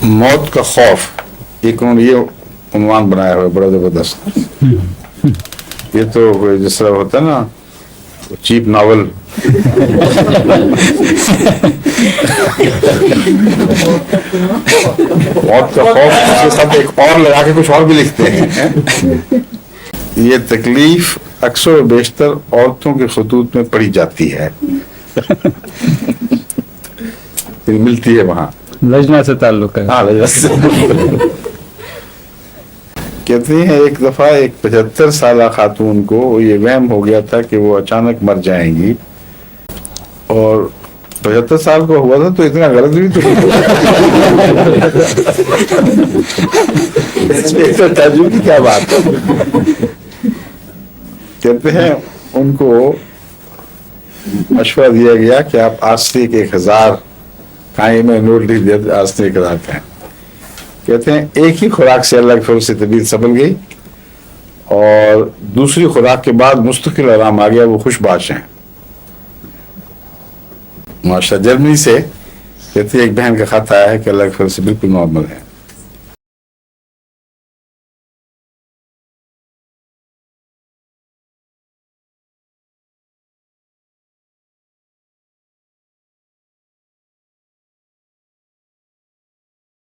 मौत का खौफ, एक उन्होंने ये उन्वान बनाया हुआ है बड़ा जबरदस्त। ये तो जिस तरह होता है ना चीप नावल, मौत का खौफ उसके साथ एक और लगा के कुछ और भी लिखते हैं। ये तकलीफ अक्सर और बेशतर औरतों के खतूत में पढ़ी जाती है, मिलती है वहाँ, लजना से ताल्लुक है। हाँ कहते हैं एक दफा एक 75 साल खातून को ये वहम हो गया था कि वो अचानक मर जाएंगी, और 75 साल को हुआ था तो इतना गलत भी तो इसमें तो ताजुब की क्या बात है। कहते हैं उनको मशवरा दिया गया कि आप आज से 1000 खाए में नोट लिख दिया, आज से 1000 खाएं। कहते हैं एक ही खुराक से अल्लाह के फजल से तबीयत संभल गई, और दूसरी खुराक के बाद मुस्तकिल आराम आ गया, वो खुशबाश हैं माशा। जर्मनी से कहते हैं एक बहन का खत आया है कि अल्लाह के फजल से बिल्कुल नॉर्मल है।